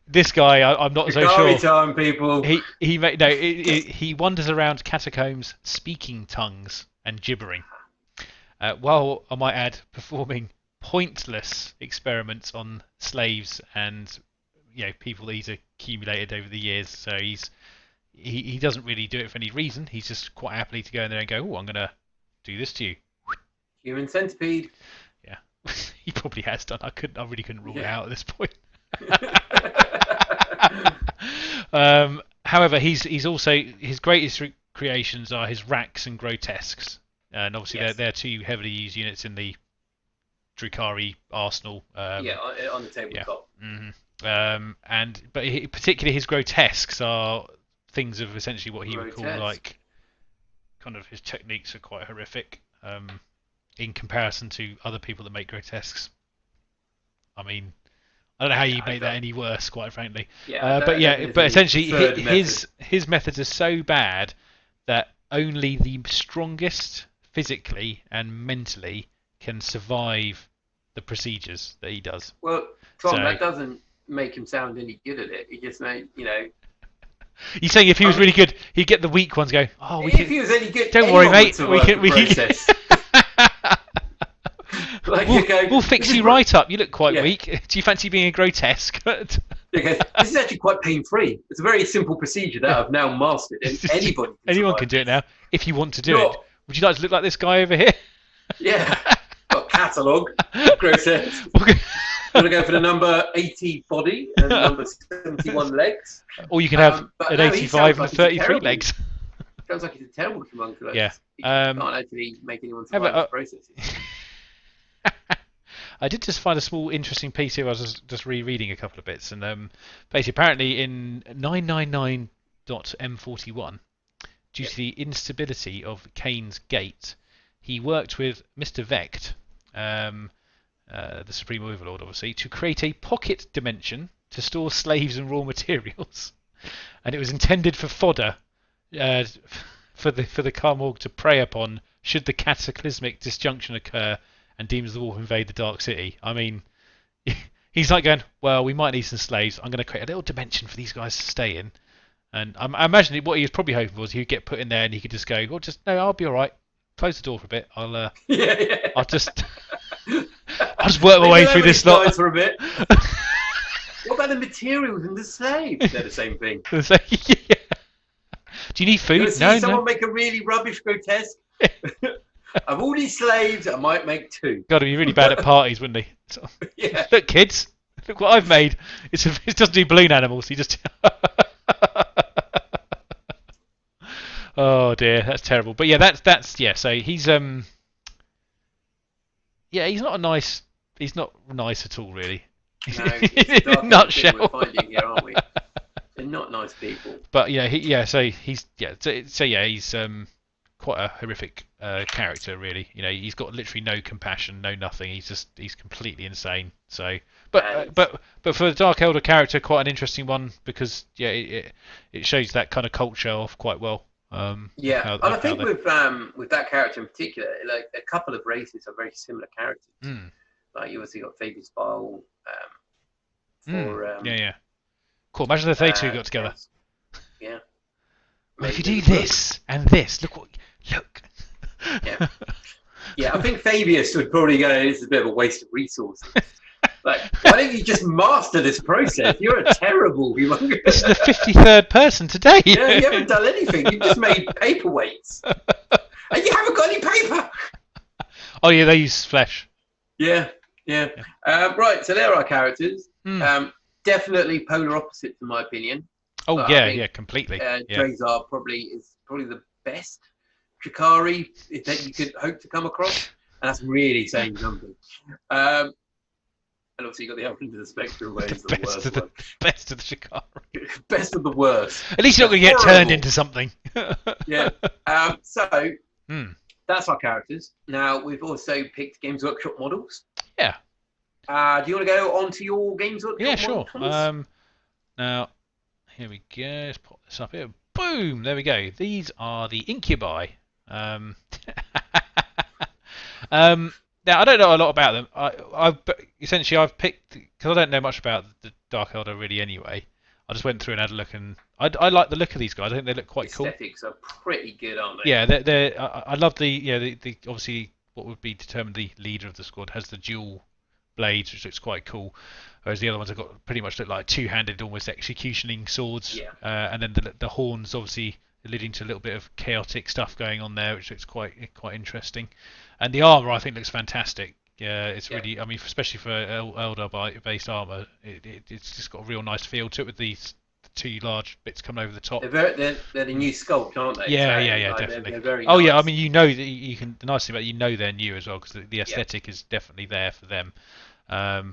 This guy, I'm not so sure. Time, people. He wanders around catacombs speaking tongues and gibbering, while I might add, performing pointless experiments on slaves and people that he's accumulated over the years. So he doesn't really do it for any reason. He's just quite happily to go in there and go, "Oh, I'm gonna do this to you." Human centipede. Yeah, he probably has done. I really couldn't rule it out at this point. However, he's also, his greatest creations are his racks and grotesques, and obviously they're 2 heavily used units in the Drukhari arsenal. On the tabletop. Yeah. But particularly his grotesques are things of essentially what he would call kind of, his techniques are quite horrific in comparison to other people that make grotesques. I mean, I don't know how you make that any worse, quite frankly. But essentially, his methods are so bad that only the strongest, physically and mentally, can survive the procedures that he does. Well, Tom, that doesn't make him sound any good at it. He just made, You're saying if he was really good, he'd get the weak ones go, oh, we if can... he was any good, Don't worry, mate. We can. Process. Like, we'll fix you right up. You look quite weak. Do you fancy being a grotesque? This is actually quite pain-free. It's a very simple procedure that I've now mastered, and anyone can do it now if you want to do it. Would you like to look like this guy over here? Yeah. Got a catalogue. Grotesque. Want to go for the number 80 body and number 71 legs? Or you can have an 85 and 33 legs. Sounds like he's a terrible homunculus. Yeah. He can't actually make anyone survive the process. I did just find a small interesting piece here. I was just rereading a couple of bits, and basically, apparently in 999.m41, due to the instability of Kane's Gate, he worked with Mr. Vecht, the Supreme Overlord, obviously, to create a pocket dimension to store slaves and raw materials, and it was intended for fodder for the Karmorg to prey upon should the cataclysmic disjunction occur and Demons of War invade the Dark City. I mean, he's like going, well, we might need some slaves. I'm going to create a little dimension for these guys to stay in. And I imagine what he was probably hoping was he'd get put in there and he could just go, well, I'll be all right. Close the door for a bit. I'll just work my way through this lot. For a bit. What about the materials and the slaves? They're the same thing. Do you need food? Someone make a really rubbish grotesque. Of all these slaves, I might make 2. Got to be really bad at parties, wouldn't he? So, yeah. Look, kids, look what I've made. It doesn't do balloon animals. He just. Oh dear, that's terrible. But yeah, that's yeah. So he's he's not nice at all, really. No, it's a nutshell. We're finding here, aren't we? They're not nice people. But so he's quite a horrific character, really. You know, he's got literally no compassion, no nothing. He's completely insane. So, but for the Dark Elder character, quite an interesting one because it shows that kind of culture off quite well. And I think with that character in particular, like a couple of races are very similar characters. Like you obviously got Fabius Bile for Cool. Imagine if they two got together. Yeah. Well, if you do this and this, look. Yeah. Yeah, I think Fabius would probably go, this is a bit of a waste of resources. Like, why don't you just master this process? You're a terrible humongous. This is the 53rd person today. Yeah, you haven't done anything. You've just made paperweights. And you haven't got any paper. Oh, yeah, they use flesh. Yeah. Right, so there are our characters. Definitely polar opposites, in my opinion. Oh, but completely. Drazar is probably the best Drukhari that you could hope to come across. And that's really saying something. And also you got the other end of the spectrum where it's the worst one. Best of the Drukhari. Best of the worst. At least you're not going to get turned into something. Yeah. So that's our characters. Now we've also picked Games Workshop models. Yeah. Do you want to go on to your Games Workshop models? Yeah, sure. Thomas? Now, here we go. Let's pop this up here. Boom! There we go. These are the Incubi. Now I don't know a lot about them. I've picked because I don't know much about the Dark Elder really anyway. I just went through and had a look, and I like the look of these guys. I think they look quite cool. Aesthetics are pretty good, aren't they? Yeah, I love the obviously what would be determined the leader of the squad has the dual blades, which looks quite cool. Whereas the other ones have got pretty much look like two-handed, almost executioning swords. Yeah. And then the horns obviously leading to a little bit of chaotic stuff going on there, which looks quite interesting. And the armor I think looks fantastic. Yeah, it's really, I mean, especially for Eldar-based armor, it's just got a real nice feel to it with these two large bits coming over the top. They're the new sculpt, aren't they? Yeah, definitely. They're very nice. Yeah, I mean, you know that you can. The nice thing about they're new as well because the aesthetic is definitely there for them. I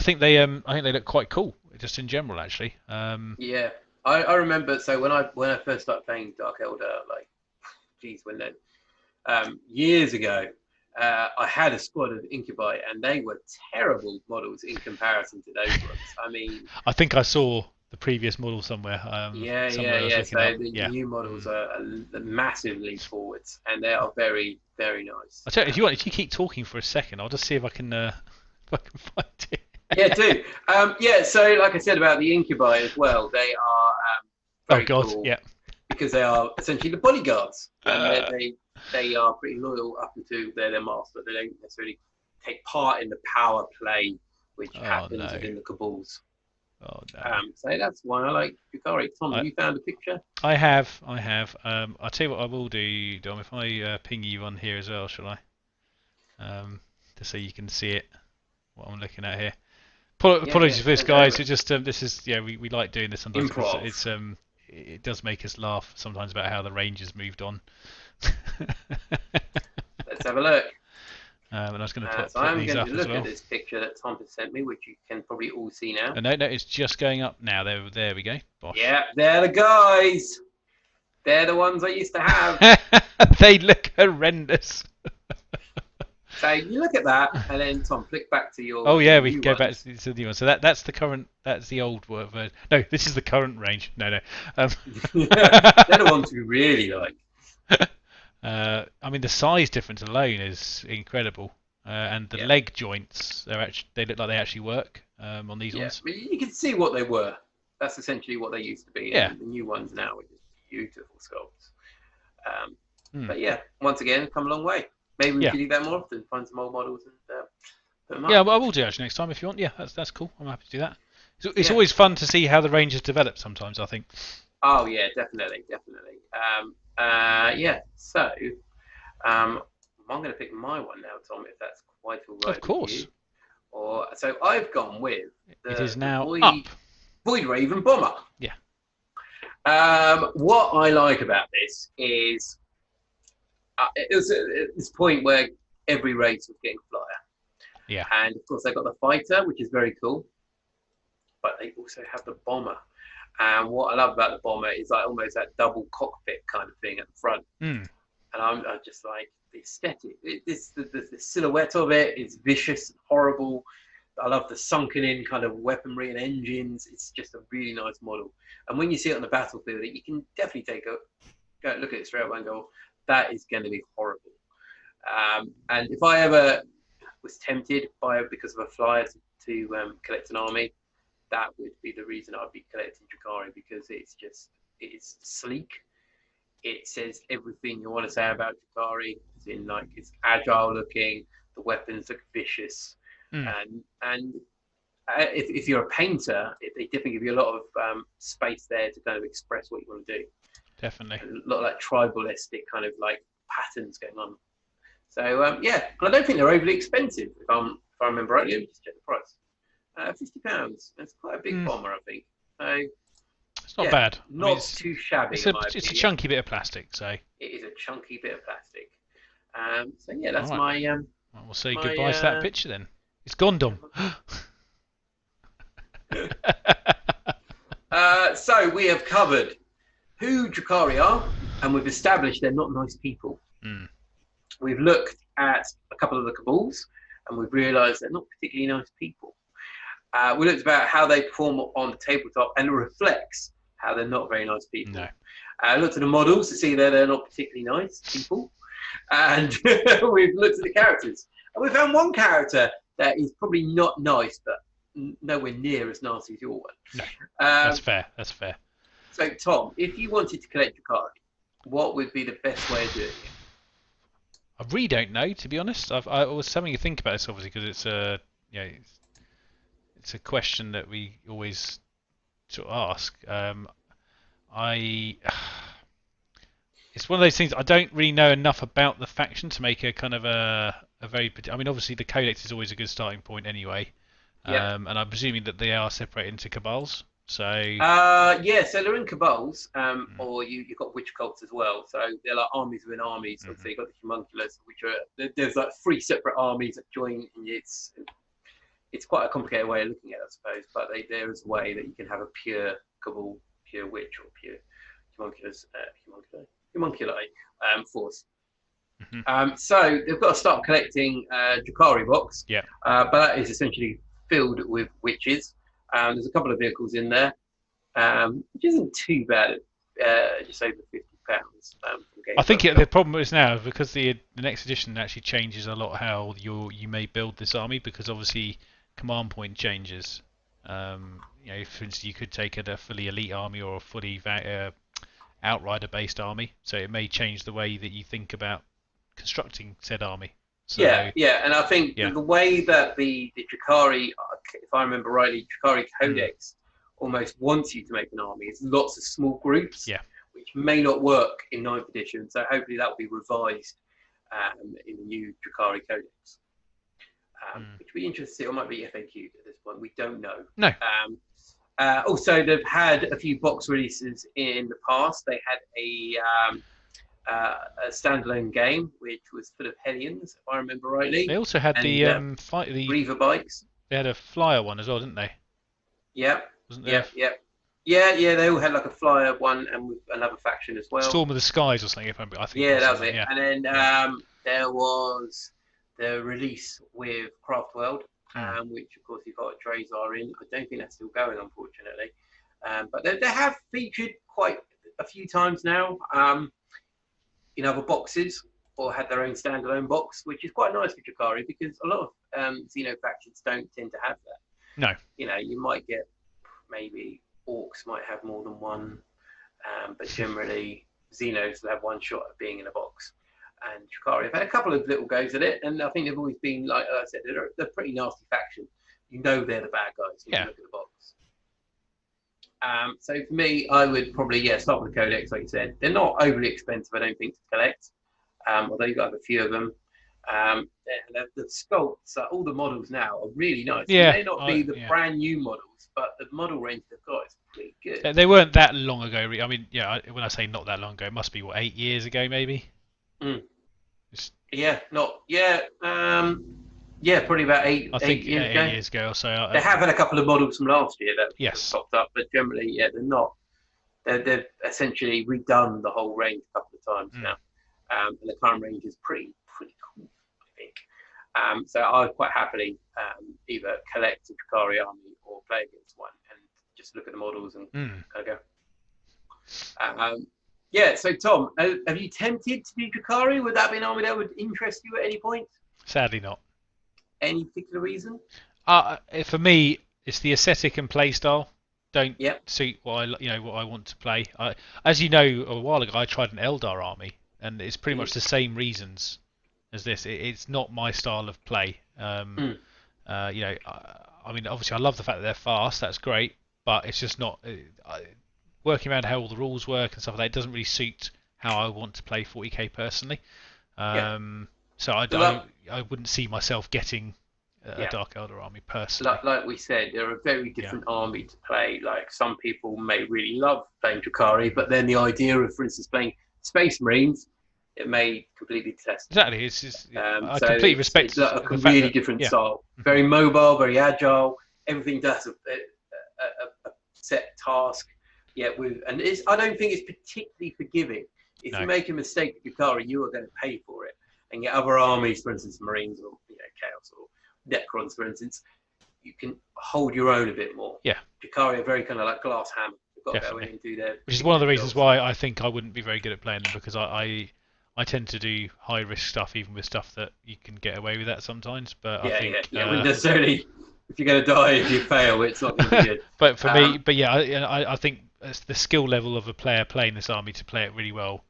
think they look quite cool just in general actually. Yeah, I remember. So when I first started playing Dark Elder, years ago, I had a squad of Incubi, and they were terrible models in comparison to those ones. I mean, I think I saw the previous model somewhere. So the new models are a massive leap forwards, and they are very, very nice. I tell you, if you keep talking for a second, I'll just see if I can find it. Yeah, do. So like I said about the Incubi as well, they are very God, cool. yeah. Because they are essentially the bodyguards, and they are pretty loyal up until they're their master. They don't necessarily take part in the power play which happens within the cabals. Oh no. So that's why I like Drukhari. Tom, have you found a picture? I have. I'll tell you what I will do, Dom. If I ping you on here as well, shall I? Just so you can see it, what I'm looking at here. Apologies for this, guys. It just this is we like doing this sometimes because it's it does make us laugh sometimes about how the Rangers moved on. Let's have a look. And I was going to put these up as well. I'm going to look at this picture that Tom has sent me, which you can probably all see now. No, it's just going up now. There we go. Bosh. Yeah, they're the guys. They're the ones I used to have. They look horrendous. So you look at that, and then Tom, flick back to your. Oh yeah, we can go back to the new one. So that's the current. That's the old version. No, this is the current range. No. They're the ones we really like. I mean, the size difference alone is incredible, and the leg joints they look like they actually work on these ones. Yeah, you can see what they were. That's essentially what they used to be. Yeah. And the new ones now are just beautiful sculpts. But yeah, once again, come a long way. Maybe we could do that more often. Find some old models and put them up. Yeah, well, I will do actually next time if you want. Yeah, that's cool. I'm happy to do that. It's always fun to see how the Rangers develop. Sometimes I think. Oh yeah, definitely. Yeah. So, I'm going to pick my one now, Tom. If that's quite all right. Of course. So I've gone with. It is now up. Void Raven Bomber. Yeah. What I like about this is it was at this point where every race was getting flyer. Yeah. And of course they got the fighter, which is very cool. But they also have the bomber. And what I love about the bomber is like almost that double cockpit kind of thing at the front. And I'm just like the aesthetic. The silhouette of it is vicious and horrible. I love the sunken in kind of weaponry and engines. It's just a really nice model. And when you see it on the battlefield, you can definitely go look at it straight away and go, that is going to be horrible. And if I ever was tempted because of a flyer to collect an army, that would be the reason I'd be collecting Drukhari, because it's sleek. It says everything you want to say about Drukhari. It's agile looking. The weapons look vicious. And if you're a painter, they definitely give you a lot of space there to kind of express what you want to do. Definitely. A lot of like tribalistic kind of like patterns going on. So yeah, but I don't think they're overly expensive. If I remember rightly, let me just check the price. £50. That's quite a big bomber, I think. So it's not bad. Not too shabby. It's a chunky bit of plastic, so. It is a chunky bit of plastic. So yeah, that's my. Well, we'll say goodbye to that picture then. It's gone, Dom. So we have covered who Drukhari are, and we've established they're not nice people. We've looked at a couple of the cabals, and we've realised they're not particularly nice people. We looked about how they perform on the tabletop, and it reflects how they're not very nice people. No. Looked at the models to see that they're not particularly nice people, and we've looked at the characters, and we found one character that is probably not nice, but nowhere near as nasty as your one. No, that's fair. So, Tom, if you wanted to collect Drukhari, what would be the best way of doing it? I really don't know, to be honest. I was having to think about this, obviously, because it's a question that we always sort of ask. It's one of those things. I don't really know enough about the faction to make a kind of a very. I mean, obviously the codex is always a good starting point anyway. And I'm presuming that they are separated into cabals. So so they're in cabals, or you've got witch cults as well. So they're like armies within armies. So you've got the homunculus, which are there's like 3 separate armies that join. And it's quite a complicated way of looking at it, I suppose. But there is a way that you can have a pure cabal, pure witch, or pure homunculi force. So they've got to start collecting Drukhari box. But that is essentially filled with witches. There's a couple of vehicles in there, which isn't too bad at just over £50. I think the problem is now, because the next edition actually changes a lot how you may build this army, because obviously command point changes. For instance, you could take a fully elite army or a fully outrider-based army, so it may change the way that you think about constructing said army. So, and I think the way that the Drukhari, if I remember rightly, Drukhari Codex almost wants you to make an army. It's lots of small groups, which may not work in 9th edition. So hopefully that will be revised in the new Drukhari Codex, which will be interesting. Or might be FAQ at this point. We don't know. No. Also, they've had a few box releases in the past. They had a standalone game which was full of Hellions, if I remember rightly. They also had the Reaver bikes. They had a flyer one as well, didn't they? Yeah. Wasn't there? Yeah. They all had like a flyer one and with another faction as well. Storm of the Skies or something, if I remember. I think. Yeah, that was it. Yeah. And then there was the release with Craft World, which of course you've got Drazar in. I don't think that's still going, unfortunately. But they have featured quite a few times now in other boxes, or had their own standalone box, which is quite nice for Drukhari because a lot of Xeno factions don't tend to have that. No. You might get maybe Orcs might have more than one, but generally Xenos will have one shot at being in a box. And Drukhari have had a couple of little goes at it, and I think they've always been, like I said, they're a pretty nasty faction. You know they're the bad guys when you look at the box. So for me, I would probably start with the Codex, like you said. They're not overly expensive, I don't think, to collect. Although you've got a few of them. The sculpts, all the models now are really nice. Yeah, they may not be the brand new models, but the model range they've got is pretty good. They weren't that long ago. I mean, when I say not that long ago, it must be 8 years ago, maybe. Probably about 8 years ago or so. They have had a couple of models from last year that popped up, but generally, they're not. They've essentially redone the whole range a couple of times now, and the current range is pretty cool, I think. So I would quite happily either collect a Drukhari army or play against one and just look at the models and kind of go. So Tom, have you tempted to do Drukhari? Would that be an army that would interest you at any point? Sadly not. Any particular reason? For me, it's the aesthetic and playstyle don't suit what I want to play. As you know, a while ago I tried an Eldar army, and it's pretty much the same reasons as this. It's not my style of play. I mean, obviously I love the fact that they're fast. That's great, but it's just not working around how all the rules work and stuff like that. It doesn't really suit how I want to play 40k personally. So I wouldn't see myself getting a Dark Eldar army personally. Like we said, they're a very different army to play. Like some people may really love playing Drukhari, but then the idea of, for instance, playing Space Marines, it may completely detest. Exactly. It's just, I completely respect it's like a really different style. Very mobile, very agile. Everything does a set task. I don't think it's particularly forgiving. If you make a mistake with Drukhari, you are going to pay for it. And yet other armies, for instance, Marines or Chaos or Necrons, for instance, you can hold your own a bit more. Yeah. Drukhari are very kind of like glass hammer. You've got to go in and do their. Which is one of the reasons why I think I wouldn't be very good at playing them, because I tend to do high risk stuff, even with stuff that you can get away with that sometimes. But I think wouldn't necessarily. If you're going to die if you fail, it's not going to be good. But for me, I think the skill level of a player playing this army to play it really well.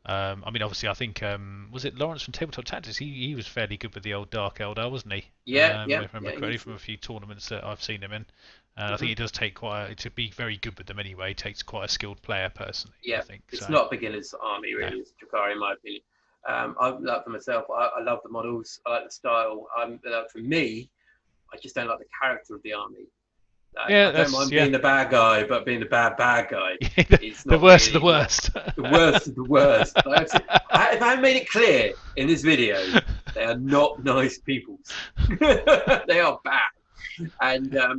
I mean, obviously, I think was it Lawrence from Tabletop Tactics? He was fairly good with the old Dark Eldar, wasn't he? If I remember correctly, from a few tournaments that I've seen him in. I think it does take to be very good with them anyway. It takes quite a skilled player personally. Yeah, I think it's not a beginner's army really. It's Drukhari, in my opinion. I like for myself. I love the models. I like the style. For me, I just don't like the character of the army. I don't mind being the bad guy, but being the bad guy is not the worst really, of the worst. The worst of the worst. Like if I haven't made it clear in this video, they are not nice people. They are bad. And that's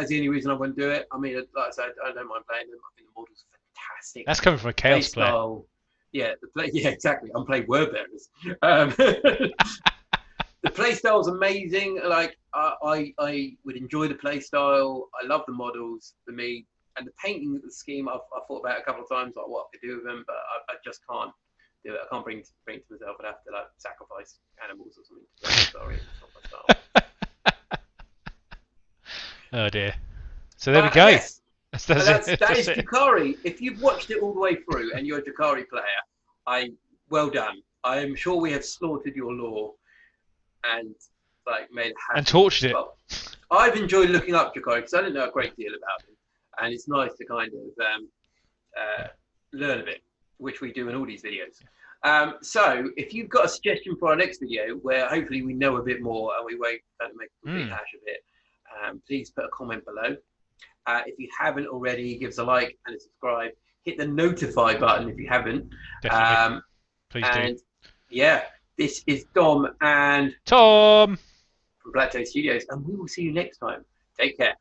the only reason I wouldn't do it. I mean, like I said, I don't mind playing them. I think the model's fantastic. That's coming from a Chaos player. Exactly. I'm playing word bearers. The playstyle is amazing. Like I would enjoy the playstyle. I love the models for me, and the painting scheme. I've thought about it a couple of times, like what I could do with them, but I just can't do it. I can't bring it to myself. I'd have to like sacrifice animals or something to play the story. It's not my style. Oh dear. So there we go. Yes, That's that is it. Drukhari. If you've watched it all the way through and you're a Drukhari player, well done. I am sure we have slaughtered your lore and made it happen. And tortured it. Well, I've enjoyed looking up Drukhari because I don't know a great deal about him, and it's nice to kind of learn a bit, which we do in all these videos. So if you've got a suggestion for our next video, where hopefully we know a bit more and we won't kind of make a complete hash of it, please put a comment below. If you haven't already, give us a like and a subscribe. Hit the notify button if you haven't. Definitely. Please do. Yeah, this is Dom and Tom from BlackToad Studios, and we will see you next time. Take care.